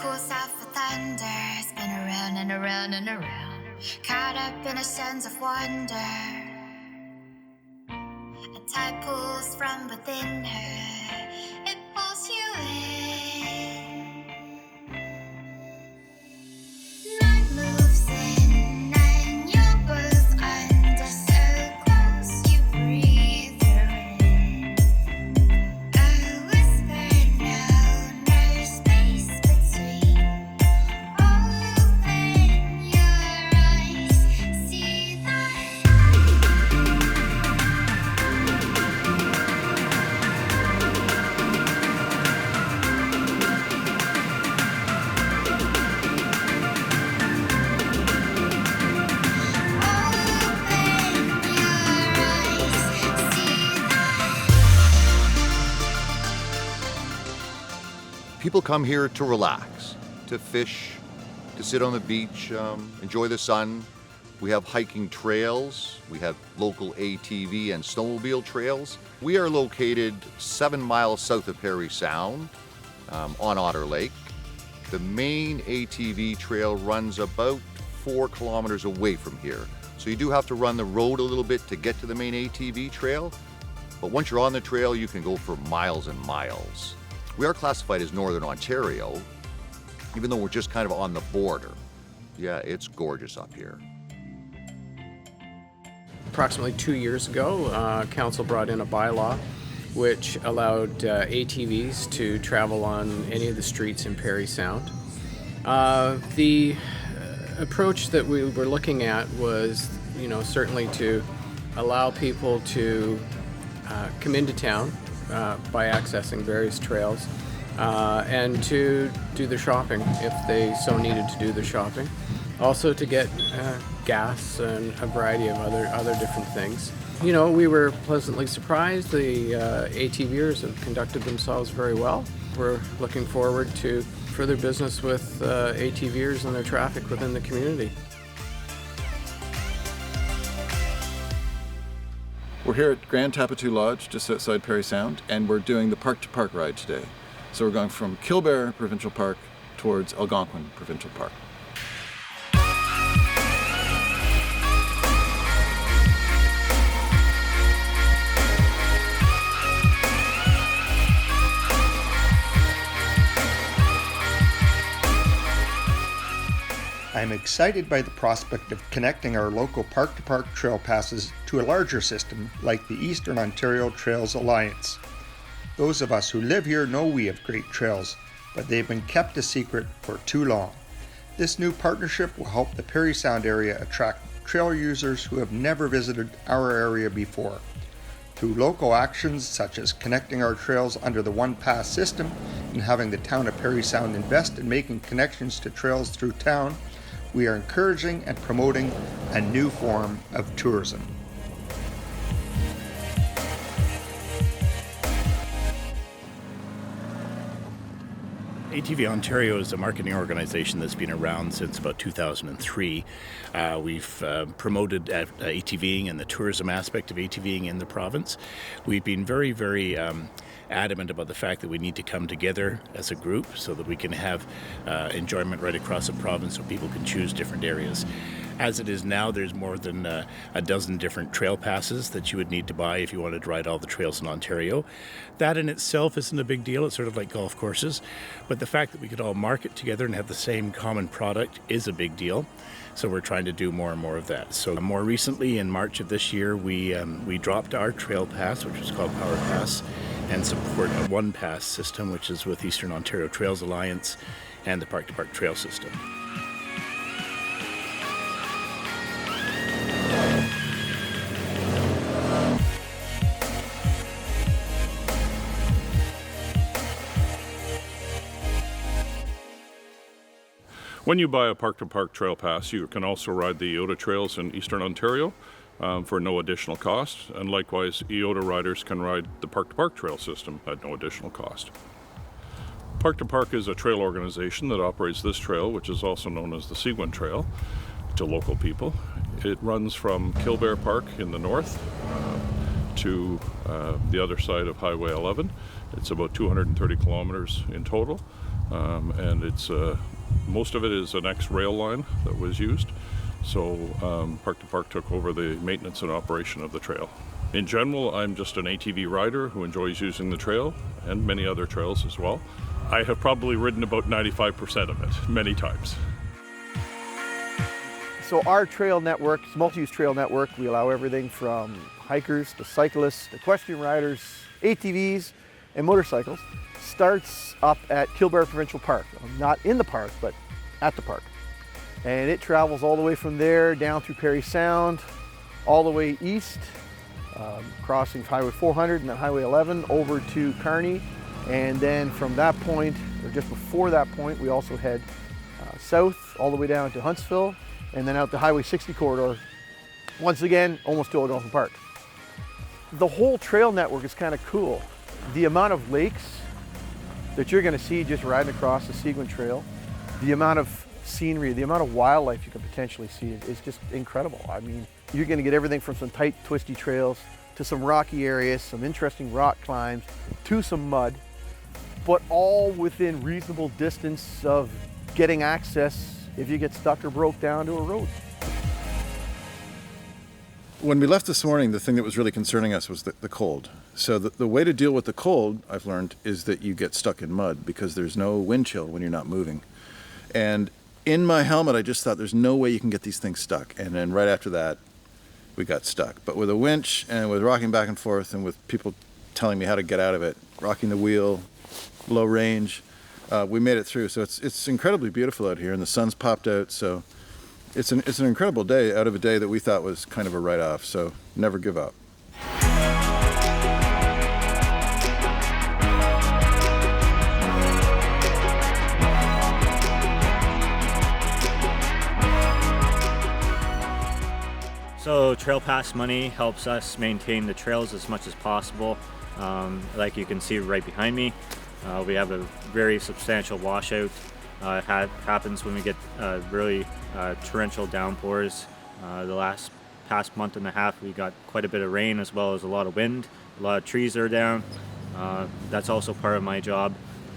cool south for thunder, spin around and around and around, caught up in a sense of wonder. A tide pulls from within her, it pulls you in. Night moves in and you're both under, so close you breathe her in. A whisper, no space between. Open your eyes, see that. People come here to relax, to fish, to sit on the beach, enjoy the sun. We have hiking trails. We have local ATV and snowmobile trails. We are located 7 miles south of Parry Sound on Otter Lake. The main ATV trail runs about 4 kilometers away from here. So you do have to run the road a little bit to get to the main ATV trail. But once you're on the trail, you can go for miles and miles. We are classified as Northern Ontario, even though we're just kind of on the border. Yeah, it's gorgeous up here. Approximately 2 years ago, Council brought in a bylaw which allowed ATVs to travel on any of the streets in Parry Sound. The approach that we were looking at was, certainly to allow people to come into town by accessing various trails and to do their shopping if they so needed to do their shopping. Also to get gas and a variety of other different things. We were pleasantly surprised. The ATVers have conducted themselves very well. We're looking forward to further business with ATVers and their traffic within the community. We're here at Grand Tapatoo Lodge, just outside Parry Sound, and we're doing the park-to-park ride today. So we're going from Killbear Provincial Park towards Algonquin Provincial Park. I'm excited by the prospect of connecting our local park-to-park trail passes to a larger system like the Eastern Ontario Trails Alliance. Those of us who live here know we have great trails, but they've been kept a secret for too long. This new partnership will help the Parry Sound area attract trail users who have never visited our area before. Through local actions such as connecting our trails under the One Pass system and having the town of Parry Sound invest in making connections to trails through town, we are encouraging and promoting a new form of tourism. ATV Ontario is a marketing organization that's been around since about 2003. We've promoted ATVing and the tourism aspect of ATVing in the province. We've been very, very adamant about the fact that we need to come together as a group so that we can have enjoyment right across the province so people can choose different areas. As it is now, there's more than a dozen different trail passes that you would need to buy if you wanted to ride all the trails in Ontario. That in itself isn't a big deal. It's sort of like golf courses. But the fact that we could all market together and have the same common product is a big deal. So we're trying to do more and more of that. So more recently, in March of this year, we dropped our trail pass, which was called Power Pass, and support a One Pass system, which is with Eastern Ontario Trails Alliance and the Park-to-Park Trail System. When you buy a park-to-park trail pass, you can also ride the EOTA trails in Eastern Ontario for no additional cost, and likewise EOTA riders can ride the park-to-park trail system at no additional cost. Park-to-Park is a trail organization that operates this trail, which is also known as the Seguin Trail, to local people. It runs from Killbear Park in the north to the other side of Highway 11. It's about 230 kilometers in total. and it's most of it is an ex-rail line that was used. So Park to Park took over the maintenance and operation of the trail. In general, I'm just an ATV rider who enjoys using the trail and many other trails as well. I have probably ridden about 95% of it, many times. So our trail network, it's a multi-use trail network. We allow everything from hikers to cyclists, equestrian riders, ATVs, and motorcycles. Starts up at Killbear Provincial Park. Not in the park, but at the park. And it travels all the way from there down through Parry Sound, all the way east, crossing Highway 400 and then Highway 11 over to Kearney. And then from that point, or just before that point, we also head south all the way down to Huntsville and then out the Highway 60 corridor, once again, almost to Algonquin Park. The whole trail network is kind of cool. The amount of lakes that you're going to see just riding across the Seguin Trail, the amount of scenery, the amount of wildlife you can potentially see is just incredible. I mean, you're going to get everything from some tight, twisty trails to some rocky areas, some interesting rock climbs, to some mud, but all within reasonable distance of getting access if you get stuck or broke down to a road. When we left this morning, the thing that was really concerning us was the cold. So the way to deal with the cold, I've learned, is that you get stuck in mud because there's no wind chill when you're not moving. And in my helmet, I just thought there's no way you can get these things stuck. And then right after that, we got stuck. But with a winch and with rocking back and forth and with people telling me how to get out of it, rocking the wheel, low range, we made it through. So it's incredibly beautiful out here, and the sun's popped out. So it's an incredible day out of a day that we thought was kind of a write-off. So never give up. So Trail Pass money helps us maintain the trails as much as possible. Like you can see right behind me, we have a very substantial washout. It happens when we get really torrential downpours. The past month and a half we got quite a bit of rain as well as a lot of wind. A lot of trees are down. That's also part of my job.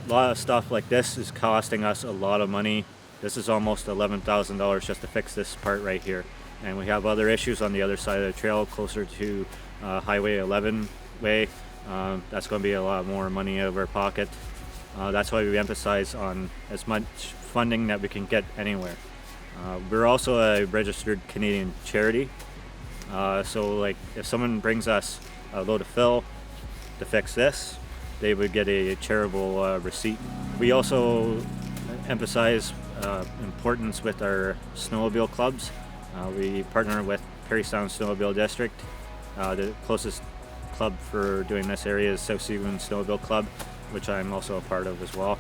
A lot of stuff like this is costing us a lot of money. This is almost $11,000 just to fix this part right here. And we have other issues on the other side of the trail closer to Highway 11 way. That's going to be a lot more money out of our pocket. That's why we emphasize on as much funding that we can get anywhere. We're also a registered Canadian charity. So like if someone brings us a load of fill to fix this, they would get a charitable receipt. We also emphasize importance with our snowmobile clubs. We partner with Parry Sound Snowmobile District. The closest club for doing this area is South Seguin Snowmobile Club, which I'm also a part of as well.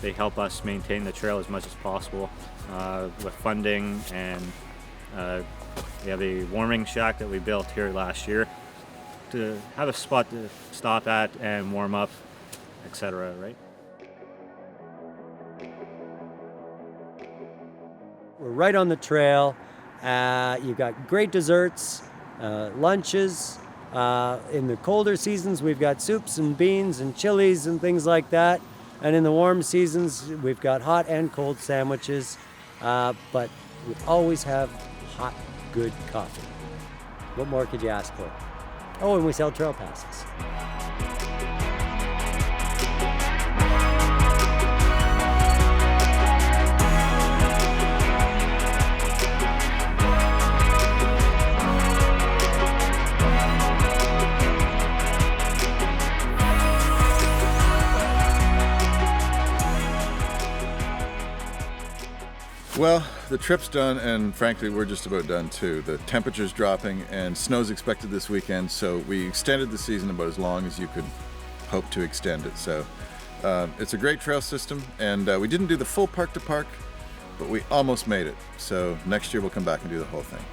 They help us maintain the trail as much as possible with funding, and we have a warming shack that we built here last year to have a spot to stop at and warm up, etc. Right? We're right on the trail. You've got great desserts, lunches. In the colder seasons, we've got soups and beans and chilies and things like that. And in the warm seasons, we've got hot and cold sandwiches. But we always have hot, good coffee. What more could you ask for? Oh, and we sell trail passes. Well, the trip's done, and frankly, we're just about done too. The temperature's dropping, and snow's expected this weekend, so we extended the season about as long as you could hope to extend it. So it's a great trail system, and we didn't do the full park to park, but we almost made it. So next year we'll come back and do the whole thing.